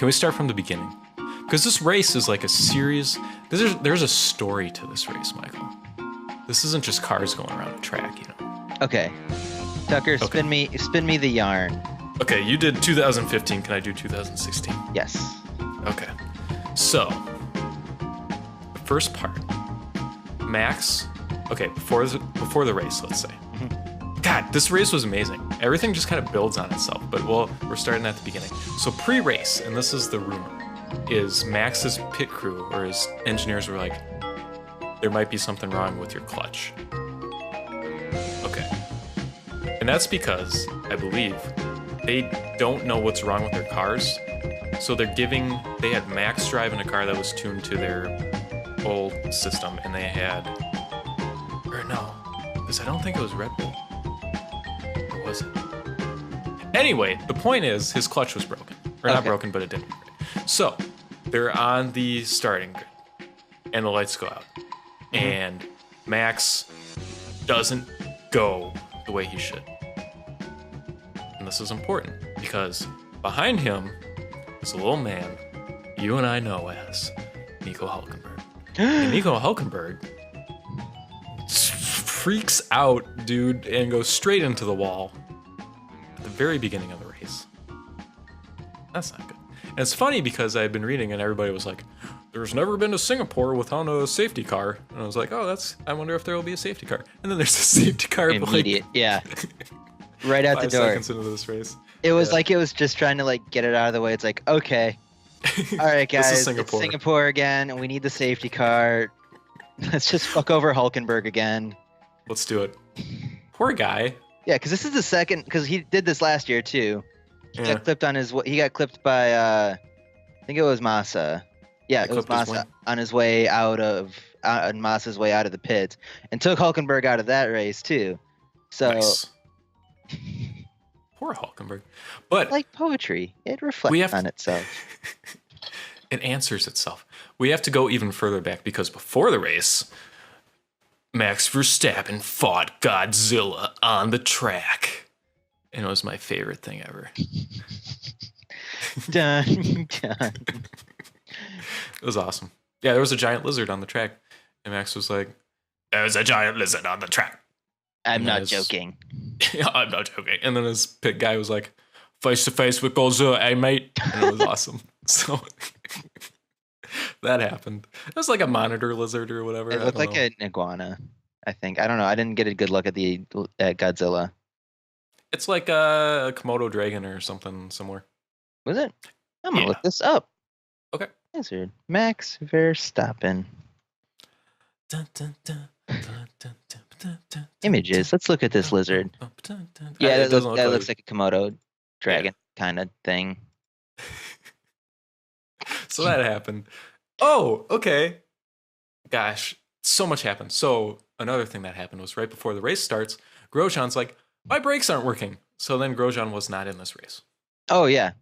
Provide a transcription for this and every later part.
Can we start from the beginning? Because this race is like a series. There's a story to this race, Michael. This isn't just cars going around the track, you know. Okay. Tucker, spin me the yarn. Okay, you did 2015. Can I do 2016? Yes. Okay. So, the first part. Max. Okay, before the race, let's say. God, this race was amazing. Everything just kind of builds on itself, but we're starting at the beginning. So pre-race, and this is the rumor, is Max's pit crew or his engineers were like, there might be something wrong with your clutch. Okay. And that's because, I believe, they don't know what's wrong with their cars. So they had Max driving a car that was tuned to their old system, and they had, or no, because I don't think it was Red Bull. Or was it? Anyway, the point is, his clutch was broken. Or not broken, but it didn't break. So, they're on the starting grid, and the lights go out. And Max doesn't go the way he should. And this is important, because behind him is a little man you and I know as Nico Hülkenberg. And Nico Hülkenberg freaks out, dude, and goes straight into the wall at the very beginning of the race. That's not good. And it's funny because I had been reading and everybody was like, there's never been to Singapore without a safety car. And I was like, oh, I wonder if there will be a safety car. And then there's a safety car. Immediate, yeah. Right out the door. 5 seconds into this race. It was like it was just trying to like get it out of the way. It's like, okay. All right, guys, This is Singapore. It's Singapore again, and we need the safety car. Let's just fuck over Hulkenberg again. Let's do it. Poor guy. Yeah, because this is the second, because he did this last year too. He Yeah. got clipped by, I think it was Massa. Yeah, it was Massa on his way on Massa's way out of the pits, and took Hulkenberg out of that race too. So, Nice. Poor Hulkenberg. But like poetry, it reflects on itself. It answers itself. We have to go even further back because before the race, Max Verstappen fought Godzilla on the track. And it was my favorite thing ever. Dun, dun. It was awesome. Yeah, there was a giant lizard on the track. And Max was like, there's a giant lizard on the track. I'm not joking. Yeah, I'm not joking. And then his pit guy was like, face to face with Godzilla, eh, mate? And it was awesome. So that happened. It was like a monitor lizard or whatever. It looked like an iguana, I think. I don't know. I didn't get a good look at Godzilla. It's like a Komodo dragon or something somewhere. Was it? I'm gonna look this up. Okay. Lizard. Max Verstappen. Dun, dun, dun, dun, dun, dun, dun, dun, Images. Let's look at this lizard. Yeah, that looks like a Komodo dragon kind of thing. So that happened. Oh, okay. Gosh, so much happened. So another thing that happened was right before the race starts, Grosjean's like, my brakes aren't working. So then Grosjean was not in this race. Oh, yeah.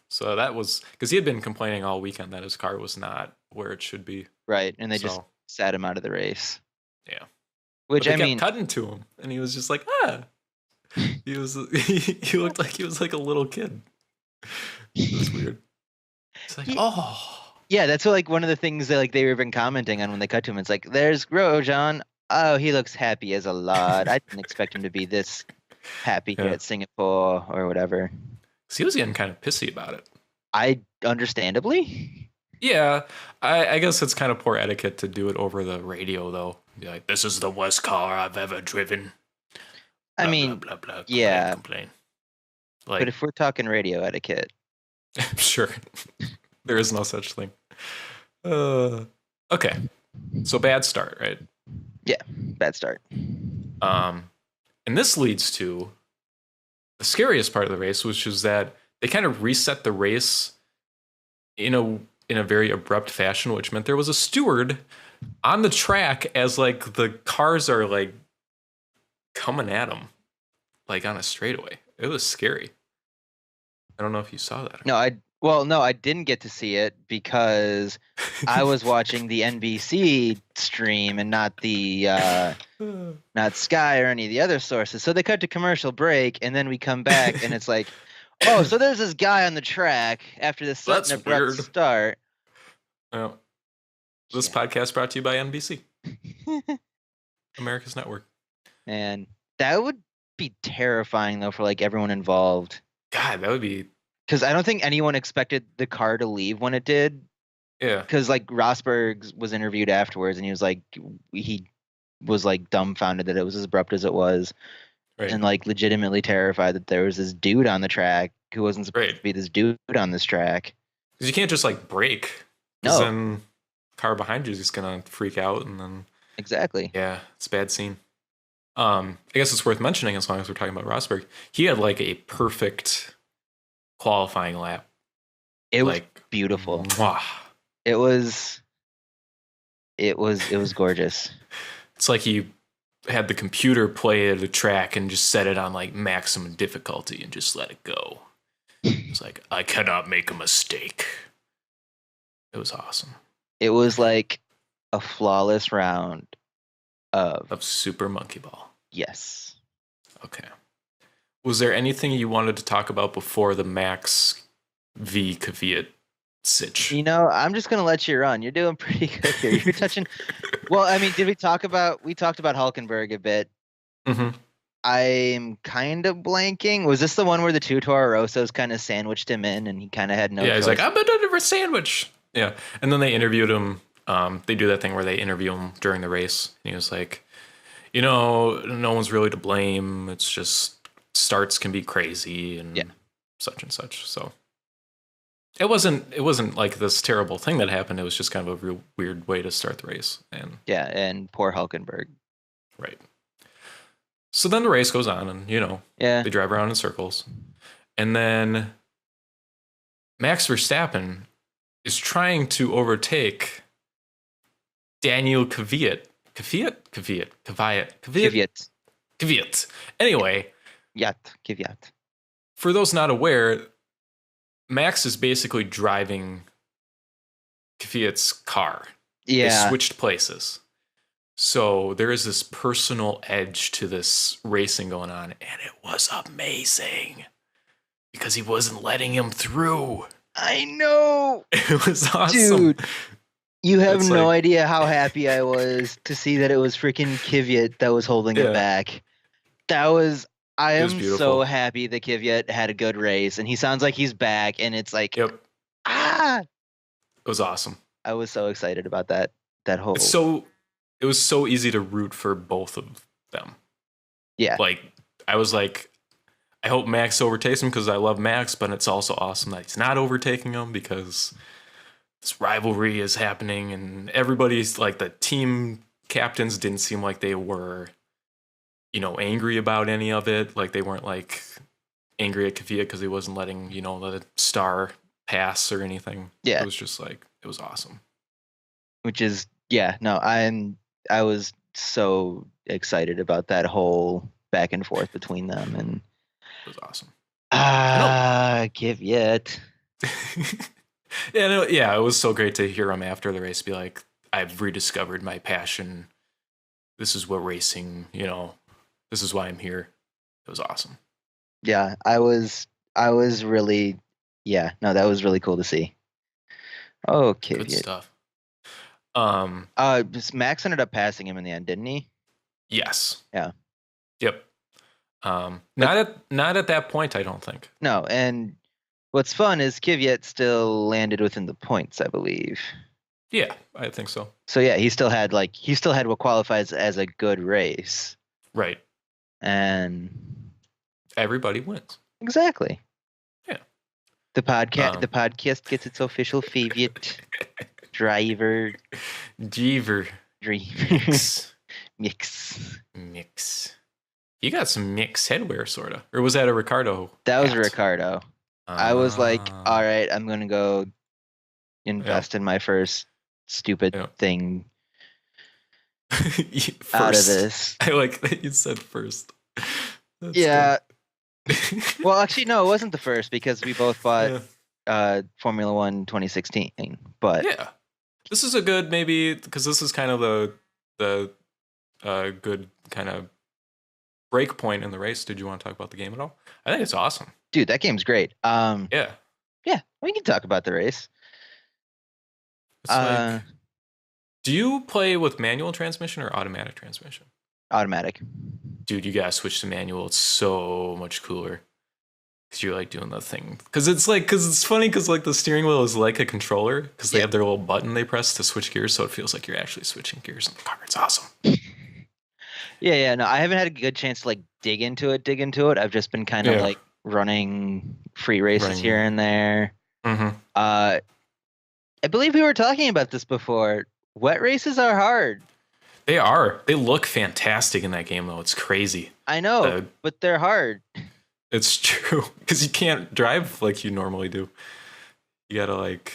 So that was because he had been complaining all weekend that his car was not where it should be. Right. And they just sat him out of the race. Yeah. Which, I mean, kept cutting to him, and he was just like, he looked like he was like a little kid. It was weird. It's like, yeah, that's what, like one of the things that like they were been commenting on when they cut to him. It's like, there's Grosjean. Oh, he looks happy as a lot. I didn't expect him to be this happy here at Singapore or whatever. So he was getting kind of pissy about it. Understandably. Yeah, I guess it's kind of poor etiquette to do it over the radio, though. Be like, this is the worst car I've ever driven. Blah, I mean, blah, blah, blah, yeah. Complain. Like, but if we're talking radio etiquette. Sure. There is no such thing. Okay. So bad start, right? Yeah, bad start. And this leads to the scariest part of the race, which is that they kind of reset the race in a very abrupt fashion, which meant there was a steward on the track as like the cars are like coming at him like on a straightaway. It was scary. I don't know if you saw that. No, I didn't get to see it because I was watching the NBC stream and not the not Sky or any of the other sources. So they cut to commercial break and then we come back and it's like, Oh, so there's this guy on the track after this That's sudden abrupt weird. start. Well, this Yeah. podcast brought to you by NBC, America's Network. And that would be terrifying though for like everyone involved. God, that would be. Because I don't think anyone expected the car to leave when it did. Yeah. Because like Rosberg was interviewed afterwards, and he was like dumbfounded that it was as abrupt as it was, Right. and like legitimately terrified that there was this dude on the track who wasn't supposed to be this dude on this track. Because you can't just like brake. Because No. then the car behind you is just gonna freak out, and then Exactly. yeah, it's a bad scene. I guess it's worth mentioning as long as we're talking about Rosberg. He had like a perfect qualifying lap. It was like beautiful. Mwah. It was gorgeous. It's like he had the computer play at a track and just set it on like maximum difficulty and just let it go. It's like, I cannot make a mistake. It was awesome. It was like a flawless round Of Super Monkey Ball. Yes. Okay. Was there anything you wanted to talk about before the Max v Kvyat sitch? You know, I'm just gonna let you run. You're doing pretty good here. You're touching. Well, I mean, we talked about Hulkenberg a bit. Mm-hmm. I'm kind of blanking. Was this the one where the two Toro Rossos kind of sandwiched him in, and he kind of had no? Yeah, he's choice? like, I'm a sandwich. Yeah, and then they interviewed him. They do that thing where they interview him during the race, and he was like, no one's really to blame. It's just starts can be crazy and such and such. So it wasn't like this terrible thing that happened. It was just kind of a real weird way to start the race. And and poor Hulkenberg. Right. So then the race goes on, and they drive around in circles, and then Max Verstappen is trying to overtake Daniel Kvyat. Kvyat. Anyway, Kvyat. For those not aware, Max is basically driving Kvyat's car. Yeah. They switched places. So there is this personal edge to this racing going on, and it was amazing because he wasn't letting him through. I know. It was awesome. Dude, you have no idea how happy I was to see that it was freaking Kvyat that was holding it back. I am so happy that Kvyat had a good race, and he sounds like he's back, and it's like, it was awesome. I was so excited about that whole. It was so easy to root for both of them. Yeah. Like, I was like, I hope Max overtakes him because I love Max, but it's also awesome that he's not overtaking him because this rivalry is happening, and everybody's like, the team captains didn't seem like they were, angry about any of it. Like, they weren't like angry at Kvyat because he wasn't letting, the star pass or anything. Yeah. It was just like, it was awesome. Which is, I was so excited about that whole back and forth between them, and it was awesome. Kvyat. Yeah, it was so great to hear him after the race be like, I've rediscovered my passion. This is what racing, this is why I'm here. It was awesome. Yeah, I was really, that was really cool to see. Okay. Good stuff. Max ended up passing him in the end, didn't he? Yes. Yeah. Yep. Not at that point, I don't think. No, and what's fun is Kvyat still landed within the points, I believe. Yeah, I think so. So yeah, he still had what qualifies as a good race. Right. And everybody wins. Exactly. Yeah. The podcast gets its official favorite driver. Mix. You got some mix headwear, sort of. Or was that a Ricciardo? That was a Ricciardo. I was like, all right, I'm going to go invest in my first stupid thing out of this. I like that you said first. That's well, actually, no, it wasn't the first because we both bought Formula One 2016. But yeah, this is a good because this is kind of the good kind of break point in the race, did you want to talk about the game at all? I think it's awesome. Dude, that game's great. Yeah. Yeah, we can talk about the race. It's like, do you play with manual transmission or automatic transmission? Automatic. Dude, you gotta switch to manual. It's so much cooler. Because you're like doing the thing. Because it's funny because like the steering wheel is like a controller because they have their little button they press to switch gears. So it feels like you're actually switching gears in the car. It's awesome. Yeah. No, I haven't had a good chance to like dig into it. I've just been kind of like running free races here and there. Mm-hmm. I believe we were talking about this before. Wet races are hard. They are. They look fantastic in that game, though. It's crazy. I know, but they're hard. It's true. Because you can't drive like you normally do. You gotta like...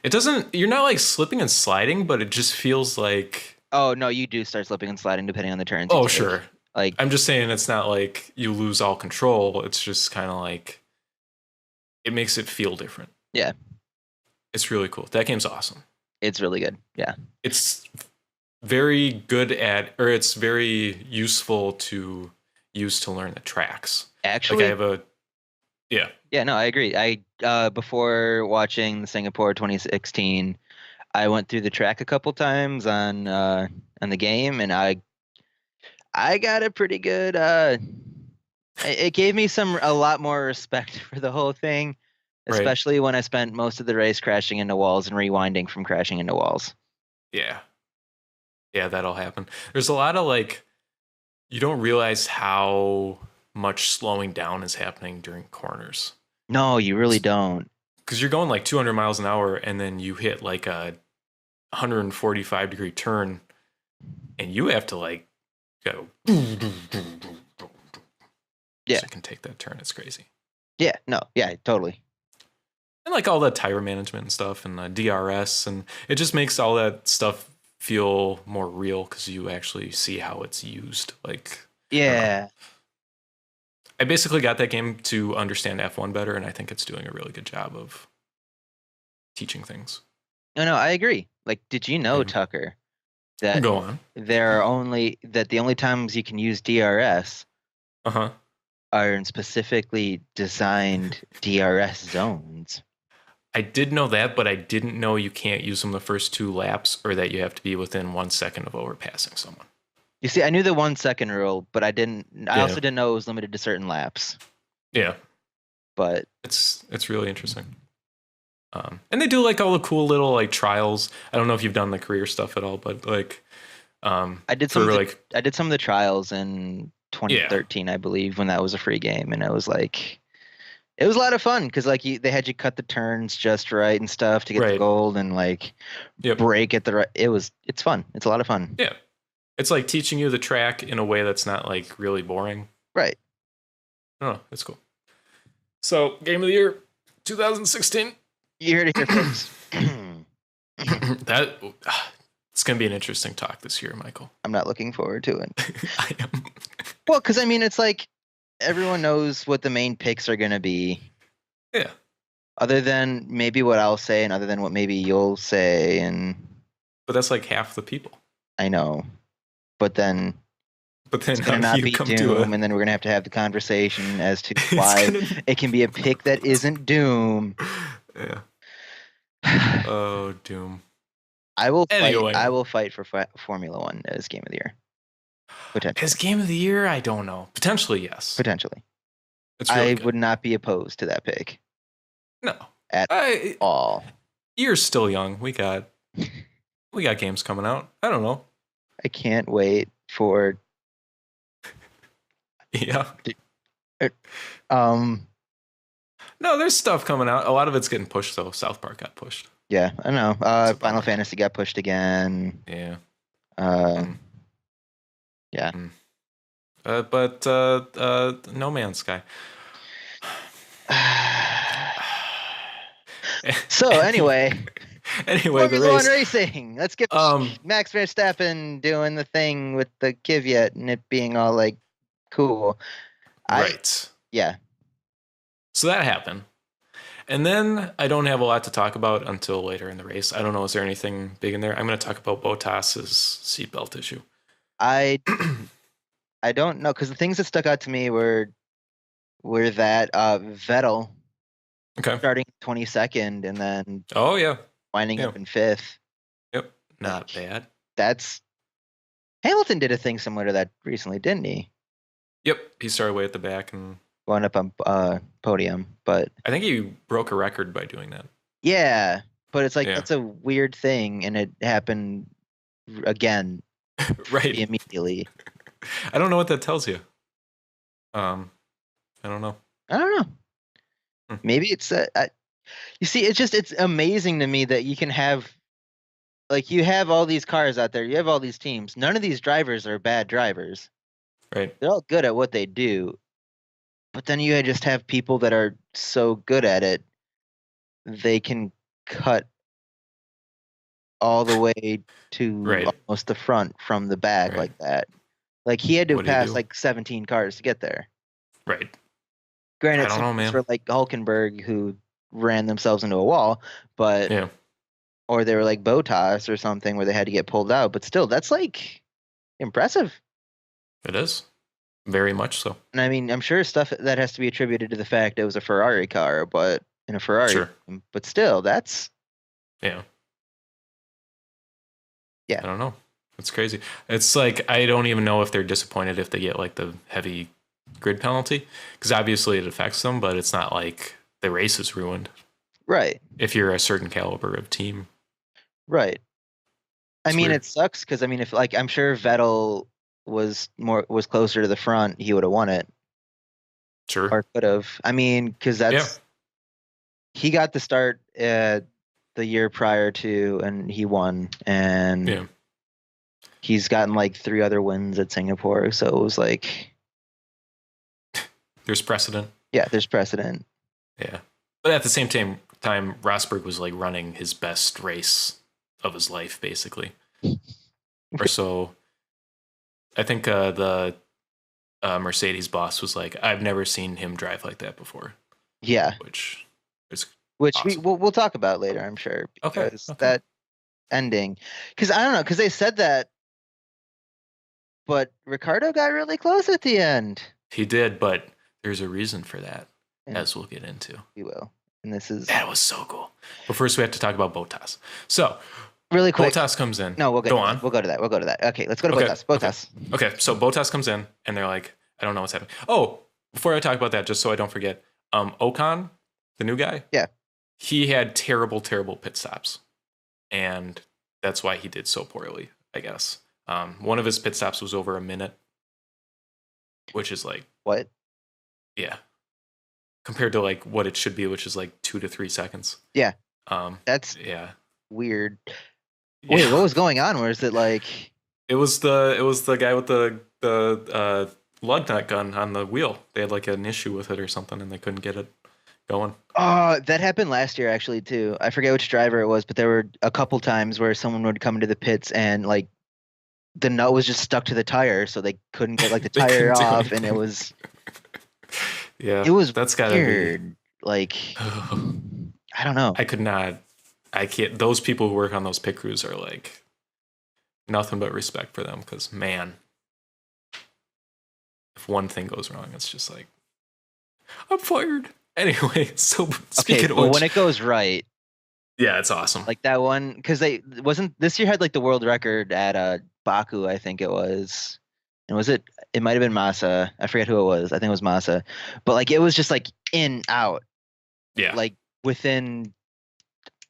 It doesn't... You're not like slipping and sliding, but it just feels like... Oh, no, you do start slipping and sliding depending on the turns. Oh, sure. Like, I'm just saying it's not like you lose all control. It's just kind of like... It makes it feel different. Yeah. It's really cool. That game's awesome. It's really good. Yeah. It's very good at... Or it's very useful to use to learn the tracks. Actually... Like I have a... Yeah. Yeah, no, I agree. Before watching the Singapore 2016, I went through the track a couple times on the game, and I got a pretty good. It gave me a lot more respect for the whole thing, especially when I spent most of the race crashing into walls and rewinding from crashing into walls. Yeah, that'll happen. There's a lot of like, you don't realize how much slowing down is happening during corners. No, you really don't. Because you're going like 200 miles an hour and then you hit like a 145-degree turn and you have to like go. Yeah. So you can take that turn. It's crazy. Yeah, no, yeah, totally. And like all the tire management and stuff and the DRS, and it just makes all that stuff feel more real because you actually see how it's used. Like, yeah. I basically got that game to understand F1 better, and I think it's doing a really good job of teaching things. No, I agree. Like, did you know, Tucker, that Go on. the only times you can use DRS are in specifically designed DRS zones? I did know that, but I didn't know you can't use them the first 2 laps or that you have to be within 1 second of overpassing someone. You see, I knew the 1 second rule, but I also didn't know it was limited to certain laps. Yeah. But it's really interesting. And they do like all the cool little like trials. I don't know if you've done the career stuff at all, but like I did some of the trials in 2013, I believe, when that was a free game, and it was a lot of fun because like they had you cut the turns just right and stuff to get the gold and like brake at the right. It's fun. It's a lot of fun. Yeah. It's like teaching you the track in a way that's not like really boring. Right. Oh, that's cool. So, Game of the Year 2016. You heard it here first. It's going to be an interesting talk this year, Michael. I'm not looking forward to it. I am. Well, because I mean, it's like everyone knows what the main picks are going to be. Yeah. Other than maybe what I'll say and other than what maybe you'll say. But that's like half the people. I know. But then it's going to not be Doom, and then we're going to have the conversation as to why it can be a pick that isn't Doom. Yeah. Oh, Doom. I will fight for Formula One as Game of the Year. Potentially. As Game of the Year, I don't know. Potentially, yes. Potentially. I would not be opposed to that pick. No. At all. You're still young. We got games coming out. I don't know. I can't wait for. Yeah. No, there's stuff coming out. A lot of it's getting pushed though. South Park got pushed. Yeah, I know. Final Fantasy got pushed again. Yeah. Yeah. But No Man's Sky. So anyway, the race. Racing. Let's get Max Verstappen doing the thing with the Kvyat and it being all like cool. Right. Yeah. So that happened. And then I don't have a lot to talk about until later in the race. I don't know. Is there anything big in there? I'm going to talk about Bottas's seatbelt issue. I don't know because the things that stuck out to me were that Vettel Okay. starting 22nd and then Oh yeah. winding Yeah. up in 5th. Yep. Not Like, bad. that's Hamilton did a thing similar to that recently, didn't he? Yep. He started way at the back, and Going up on podium, but I think he broke a record by doing that. yeah, but it's like Yeah. that's a weird thing, and it happened again Right. immediately. I don't know what that tells you. I don't know. I don't know. Maybe it's you see, it's amazing to me that you can have like you have all these cars out there, you have all these teams. None of these drivers are bad drivers. Right. They're all good at what they do, but then you just have people that are so good at it, they can cut all the way to Right. almost the front from the back Right. like that. Like he had to What do you pass do? like 17 cars to get there. Right. Granted, I don't some know, man. were like Hulkenberg who ran themselves into a wall, but Yeah. or they were like Bottas or something where they had to get pulled out. But still, that's like impressive. It is. Very much so. And I mean, I'm sure stuff that has to be attributed to the fact it was a Ferrari car, but in a Ferrari, Sure. team. But still, that's Yeah. Yeah. I don't know. It's crazy. It's like I don't even know if they're disappointed if they get like the heavy grid penalty, because obviously it affects them, but it's not like the race is ruined right. if you're a certain caliber of team. Right. I It's mean, weird. it sucks because I mean, if like I'm sure Vettel was closer to the front, he would have won it Sure. or could have. I mean, because that's he got the start the year prior to, and he won, and Yeah. he's gotten like 3 other wins at Singapore, so it was like, There's precedent. yeah, there's precedent. Yeah. But at the same time, Rosberg was like running his best race of his life, basically. Or so. I think the Mercedes boss was like, I've never seen him drive like that before. Yeah, Which is which awesome. we'll talk about later, I'm sure, Okay, because okay. that ending, because I don't know, because they said that, but Ricciardo got really close at the end. He did, but there's a reason for that, And as we'll get into. we will, and this is That was so cool. But first, we have to talk about Bottas. So, really quick. Bottas comes in. No, we'll go on. We'll go to that. We'll go to that. Okay, let's go to Okay, Bottas. Bottas. Okay, so Bottas comes in, and they're like, I don't know what's happening. Oh, before I talk about that, just so I don't forget, Ocon, the new guy, Yeah. he had terrible pit stops, and that's why he did so poorly, I guess. One of his pit stops was over a minute, which is like, What? yeah, compared to like what it should be, which is like 2 to 3 seconds. Yeah. That's Yeah. weird. Wait, what was going on? Where is it like? It was the guy with the lug nut gun on the wheel. They had like an issue with it or something, and they couldn't get it going. Oh, that happened last year actually too. I forget which driver it was, but there were a couple times where someone would come into the pits and like the nut was just stuck to the tire, so they couldn't get like the They tire couldn't do off, and anything. it was Yeah, that's gotta weird. Like be. I don't know. I could not. I can't. Those people who work on those pit crews are like nothing but respect for them, because man, if one thing goes wrong, it's just like I'm fired. Anyway, so speaking of but which, when it goes right, yeah, it's awesome. like that one, because they wasn't this year had like the world record at Baku, I think it was, and was it? It might have been Massa. I forget who it was. I think it was Massa, but like it was just like in out, Yeah, like within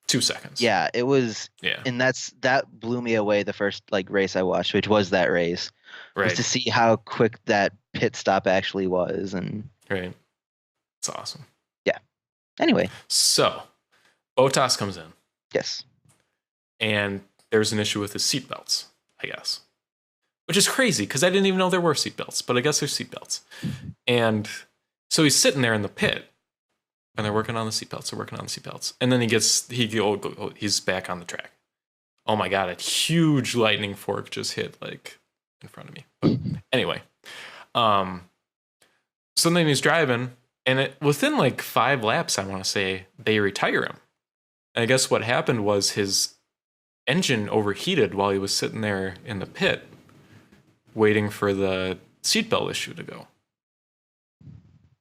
2 seconds. Yeah, it was. Yeah, And that blew me away the first like race I watched, which was that race, was right, to see how quick that pit stop actually was. And right. It's awesome. anyway, So Bottas comes in, yes, and there's an issue with his seatbelts, I guess, which is crazy because I didn't even know there were seatbelts, but I guess there's seatbelts. And so he's sitting there in the pit, and they're working on the seatbelts, and then he's back on the track. Oh my god, a huge lightning fork just hit like in front of me. But anyway, so then he's driving, and within like 5 laps, I want to say, they retire him. And I guess what happened was his engine overheated while he was sitting there in the pit, waiting for the seatbelt issue to go.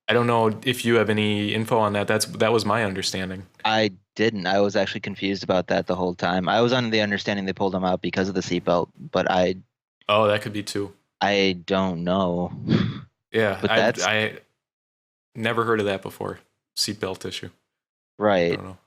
I don't know if you have any info on that. That was my understanding. I didn't. I was actually confused about that the whole time. I was under the understanding they pulled him out because of the seatbelt, but Oh, that could be too. I don't know. Yeah, But that's I never heard of that before. Seatbelt issue. I right. don't know.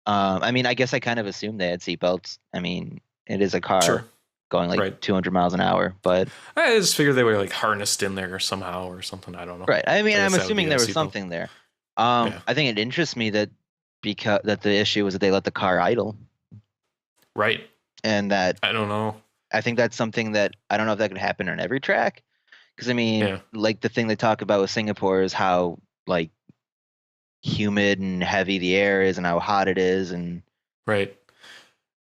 I mean, I guess I kind of assumed they had seatbelts. I mean, it is a car Sure. going like Right. 200 miles an hour, but I just figured they were like harnessed in there somehow or something. I don't know. right. I mean, I I'm guess that would assuming be a there was seatbelt. something there. Yeah. I think it interests me that the issue was that they let the car idle, Right. and that I don't know. I think that's something that I don't know if that could happen on every track. Because I mean, Yeah. like the thing they talk about with Singapore is how like humid and heavy the air is and how hot it is, and Right.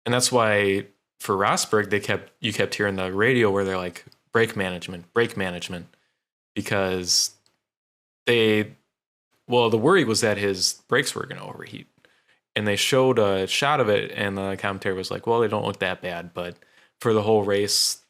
And that's why for Rosberg, you kept hearing the radio where they're like brake management, because the worry was that his brakes were going to overheat. And they showed a shot of it, and the commentary was like, well, they don't look that bad, but for the whole race,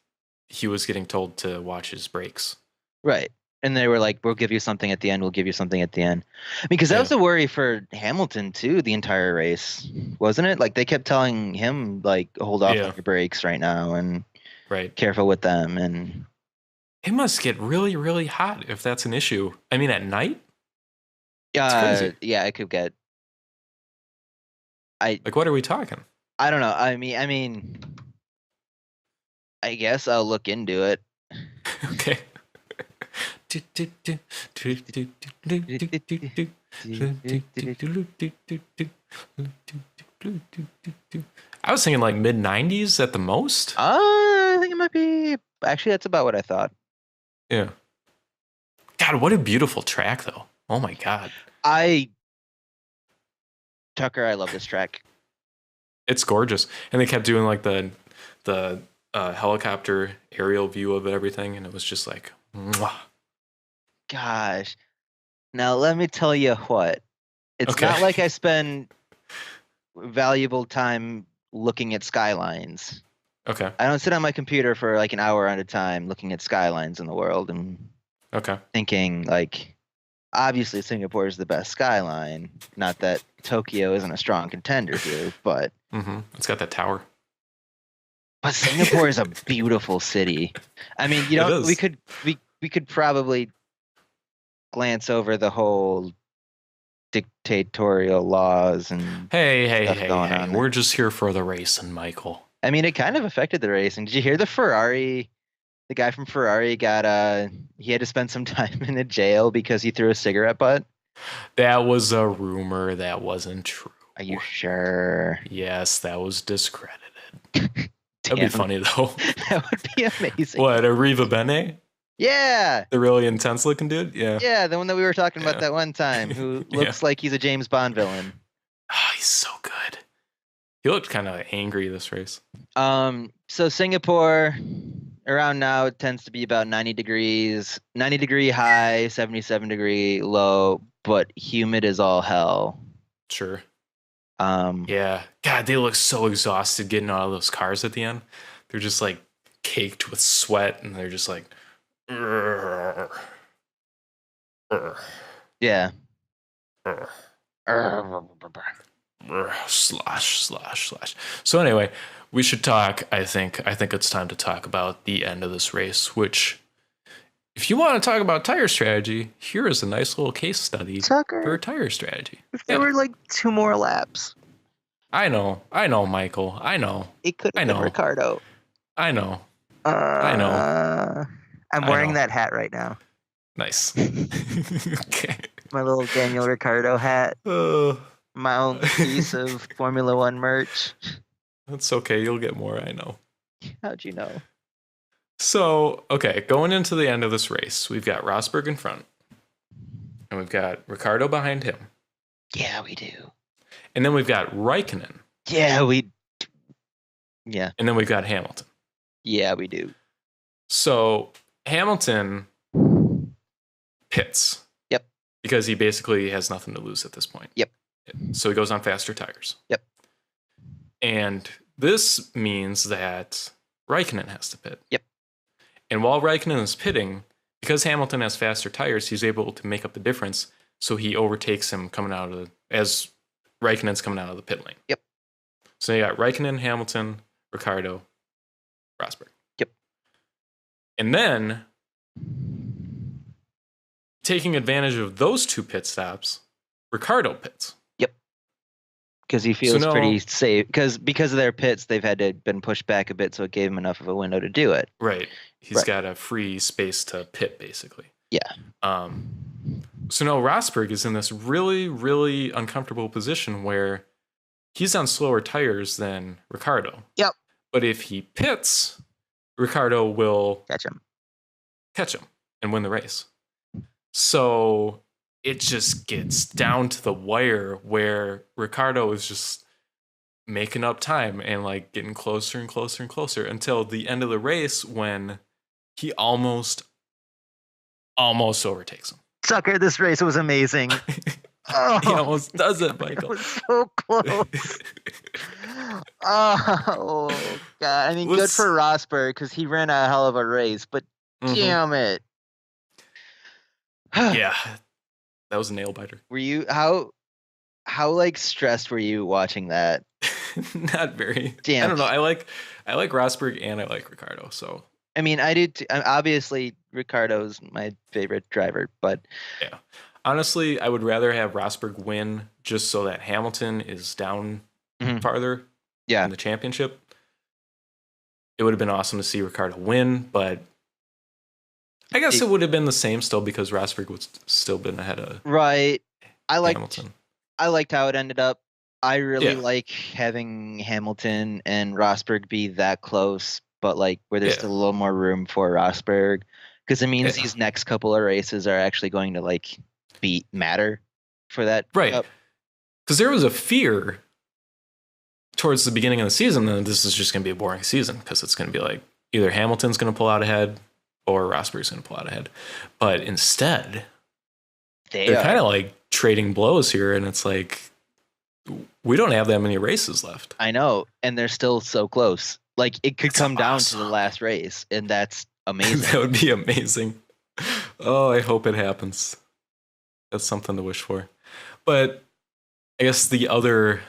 he was getting told to watch his brakes. right. And they were like, "We'll give you something at the end. We'll give you something at the end." I mean, because that was a worry for Hamilton too, the entire race, wasn't it? Like they kept telling him, like, "Hold off on your brakes right now, and Right. careful with them." And it must get really, really hot if that's an issue. I mean, at night. It's crazy. Yeah, it could get. Like, what are we talking? I don't know. I mean, I guess I'll look into it. Okay. I was thinking like mid 90s at the most. I think it might be. Actually, that's about what I thought. Yeah. God, what a beautiful track, though. Oh my God. Tucker, I love this track. It's gorgeous, and they kept doing like the helicopter aerial view of everything, and it was just like, mwah. Gosh. Now let me tell you what. It's not like I spend valuable time looking at skylines. Okay. I don't sit on my computer for like an hour at a time looking at skylines in the world and thinking like, obviously Singapore is the best skyline. Not that Tokyo isn't a strong contender here, but it's got that tower. But Singapore is a beautiful city. I mean, you know, we could probably glance over the whole dictatorial laws and hey, we're just here for the racing, Michael. I mean, it kind of affected the racing. Did you hear the guy from Ferrari got he had to spend some time in a jail because he threw a cigarette butt? That was a rumor. That wasn't true. Are you sure? Yes, that was discredited. That'd be funny though. That would be amazing. What, Arriva Bene? Yeah. The really intense looking dude? Yeah. Yeah, the one that we were talking about that one time, who looks like he's a James Bond villain. Oh, he's so good. He looked kind of angry this race. So Singapore, around now, it tends to be about 90 degrees, 90 degree high, 77 degree low, but humid as all hell. Sure. Yeah. God, they look so exhausted getting out of those cars at the end. They're just like caked with sweat, and they're just like, yeah. Slash. So anyway, we should talk. I think it's time to talk about the end of this race, which, if you want to talk about tire strategy, here is a nice little case study for tire strategy. If there were like 2 more laps. I know, Michael. I know. It could have been Ricciardo. I know. I know. I'm wearing that hat right now. Nice. Okay. My little Daniel Ricciardo hat. My own piece of Formula One merch. That's okay. You'll get more, I know. How'd you know? So, okay, going into the end of this race, we've got Rosberg in front. And we've got Ricciardo behind him. Yeah, we do. And then we've got Raikkonen. Yeah, we do. Yeah. And then we've got Hamilton. Yeah, we do. So, Hamilton pits. Yep. Because he basically has nothing to lose at this point. Yep. So he goes on faster tires. Yep. And this means that Raikkonen has to pit. Yep. And while Raikkonen is pitting, because Hamilton has faster tires, he's able to make up the difference. So he overtakes him as Raikkonen's coming out of the pit lane. Yep. So you got Raikkonen, Hamilton, Ricciardo, Rosberg. Yep. And then, taking advantage of those two pit stops, Ricciardo pits. Yep. Because he feels pretty safe. Because of their pits, they've had to been pushed back a bit, so it gave him enough of a window to do it. Right. He's got a free space to pit, basically. Yeah. So now Rosberg is in this really, really uncomfortable position where he's on slower tires than Ricciardo. Yep. But if he pits, Ricciardo will catch him and win the race. So it just gets down to the wire where Ricciardo is just making up time and like getting closer and closer and closer until the end of the race when he almost overtakes him. Sucker, this race was amazing. Oh, he almost does it, Michael. It was so close. Oh, God. I mean, good for Rosberg because he ran a hell of a race, but damn it. Yeah, that was a nail biter. Were you, how like stressed were you watching that? Not very. Damn. I don't know. I like Rosberg and I like Ricciardo, so. I mean, I do too. Obviously, Ricciardo's my favorite driver, but yeah, honestly, I would rather have Rosberg win just so that Hamilton is down farther in the championship. It would have been awesome to see Ricciardo win, but I guess it would have been the same still because Rosberg would still been ahead of Hamilton. I liked how it ended up. I really like having Hamilton and Rosberg be that close, but like where there's still a little more room for Rosberg, because it means these next couple of races are actually going to like matter for that. Right. Because there was a fear towards the beginning of the season that this is just going to be a boring season because it's going to be like either Hamilton's going to pull out ahead or Rosberg's going to pull out ahead. But instead, they're kind of like trading blows here, and it's like we don't have that many races left. I know, and they're still so close. Like it could come down to the last race, and that's amazing. That would be amazing. Oh, I hope it happens. That's something to wish for. But I guess the other,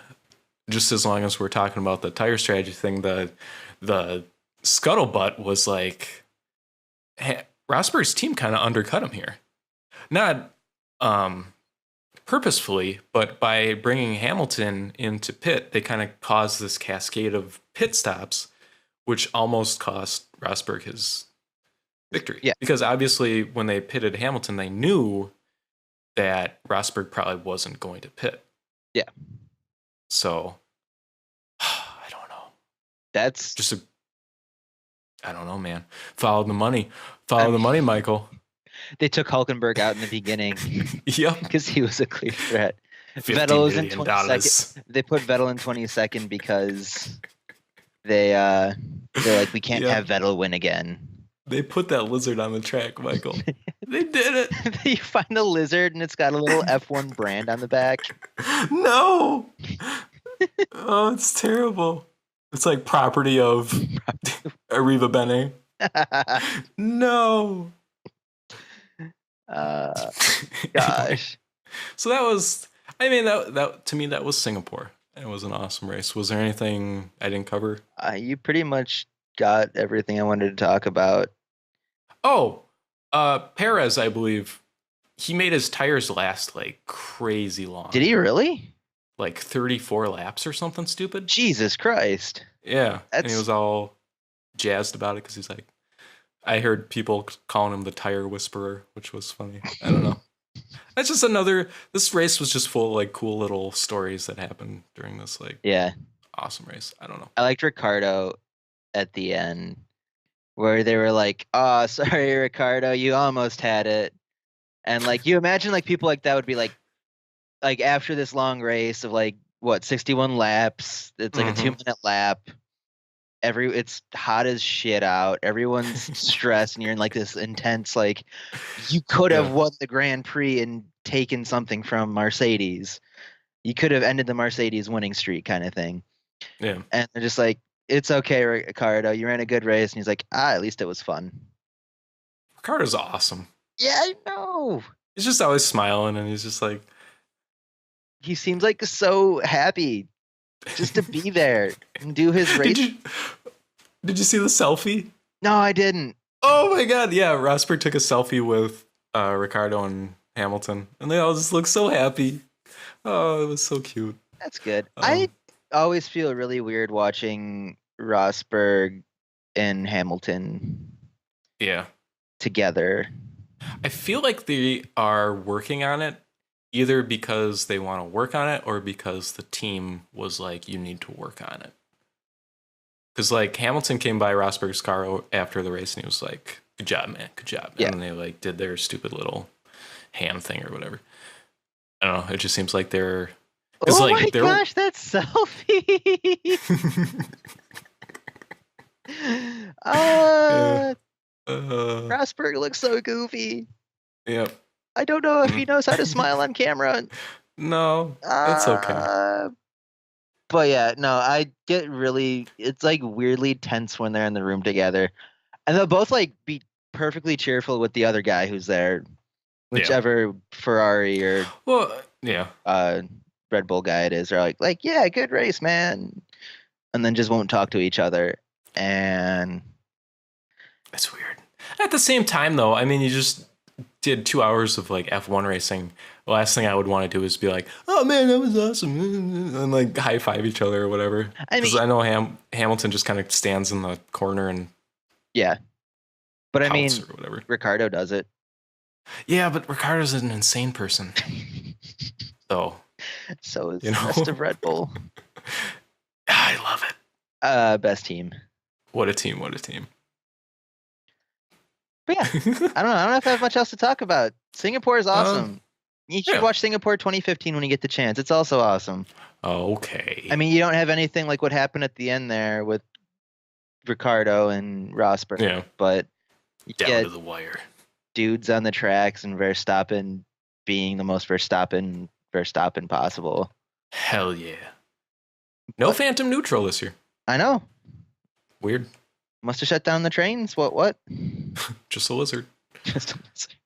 just as long as we're talking about the tire strategy thing, the scuttlebutt was like Rosberg's team kind of undercut him here. Not purposefully, but by bringing Hamilton into pit, they kind of caused this cascade of pit stops, which almost cost Rosberg his victory. Yeah. Because obviously when they pitted Hamilton, they knew that Rosberg probably wasn't going to pit. Yeah. So, I don't know. That's just I don't know, man. Follow the money. Follow the money, Michael. They took Hulkenberg out in the beginning. Yep. Because he was a clear threat. Vettel was in 22nd. They put Vettel in 22nd because they're like, we can't have Vettel win again. They put that lizard on the track, Michael. They did it. You find a lizard and it's got a little F1 brand on the back. No. Oh, it's terrible. It's like property of Arriva Bene. No. Gosh. So that was, I mean, that to me, that was Singapore. It was an awesome race. Was there anything I didn't cover? You pretty much got everything I wanted to talk about. Oh, Perez, I believe, he made his tires last like crazy long. Did he really? Like 34 laps or something stupid. Jesus Christ. Yeah. And he was all jazzed about it because he's like, I heard people calling him the tire whisperer, which was funny. I don't know. That's just this race was just full of like cool little stories that happened during this like awesome race. I don't know. I liked Ricciardo at the end where they were like, oh, sorry, Ricciardo, you almost had it. And like, you imagine like people like that would be like after this long race of like, 61 laps, it's like a 2-minute lap. It's hot as shit out. Everyone's stressed, and you're in like this intense, like you could have won the Grand Prix and taken something from Mercedes. You could have ended the Mercedes winning streak, kind of thing. Yeah. And they're just like, it's okay, Ricciardo. You ran a good race, and he's like, at least it was fun. Ricardo's awesome. Yeah, I know. He's just always smiling, and he's just like, He seems like so happy just to be there and do his race. Did you see the selfie? No, I didn't. Oh my god, yeah. Rosberg took a selfie with Ricciardo and Hamilton, and they all just look so happy. Oh, it was so cute. That's good. I always feel really weird watching Rosberg and Hamilton together. I feel like they are working on it either because they want to work on it or because the team was like, you need to work on it. Because like Hamilton came by Rosberg's car after the race and he was like, good job, man, good job. Yeah. And then they like did their stupid little hand thing or whatever. I don't know. It just seems like they're... Oh my gosh, that selfie! Rosberg looks so goofy. Yep. I don't know if he knows how to smile on camera. No, that's okay. But yeah, no, I get really... It's like weirdly tense when they're in the room together. And they'll both like be perfectly cheerful with the other guy who's there. Whichever Ferrari or Red Bull guy it is, are like, yeah, good race, man. And then just won't talk to each other. And it's weird. At the same time, though, I mean, you just did 2 hours of like F1 racing. The last thing I would want to do is be like, oh man, that was awesome, and like high five each other or whatever. Because I know Hamilton just kind of stands in the corner and but I mean, or whatever. Ricciardo does it. Yeah, but Ricciardo's an insane person. So is the rest of Red Bull. I love it. Best team. What a team! What a team! But yeah, I don't know if I have much else to talk about. Singapore is awesome. You should watch Singapore 2015 when you get the chance. It's also awesome. Okay. I mean, you don't have anything like what happened at the end there with Ricciardo and Rosberg. Yeah. But you down get to the wire. Dudes on the tracks and Verstappen being the most Verstappen possible. Hell yeah. No phantom neutral this year. I know. Weird. Must have shut down the trains. What? Just a lizard. Just a lizard.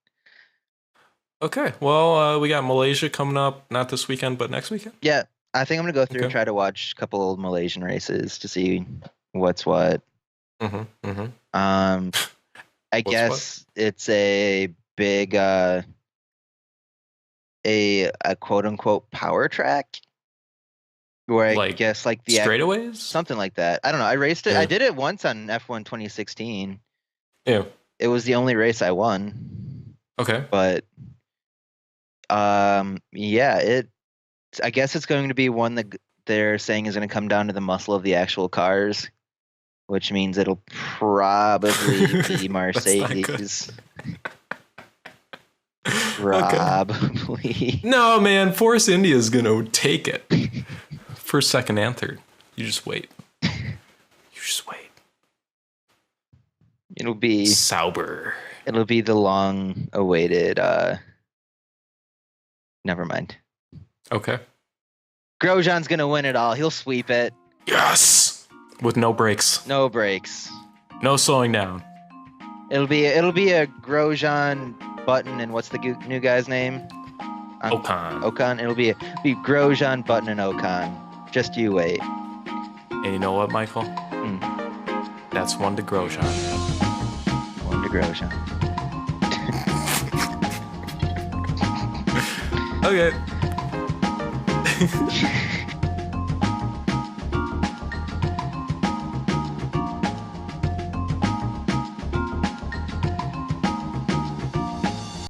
Okay. Well, we got Malaysia coming up, not this weekend, but next weekend. Yeah. I think I'm going to go through and try to watch a couple old Malaysian races to see what's what. I guess it's a big, a quote unquote power track. Where I guess like the straightaways? Something like that. I don't know. I raced it. Yeah. I did it once on F1 2016. Yeah. It was the only race I won. Okay. But yeah, I guess it's going to be one that they're saying is going to come down to the muscle of the actual cars. Which means it'll probably be Mercedes. Probably. Okay. No, man. Force India is going to take it. First, second, and third. You just wait. It'll be... Sauber. It'll be the long-awaited... Never mind. Okay. Grosjean's going to win it all. He'll sweep it. Yes! With no brakes. No brakes. No slowing down. It'll be a Grosjean, Button, and what's the new guy's name? Ocon. It'll be Grosjean, Button, and Ocon. Just you wait. And you know what, Michael? That's one to Grosjean. One to Grosjean. Okay.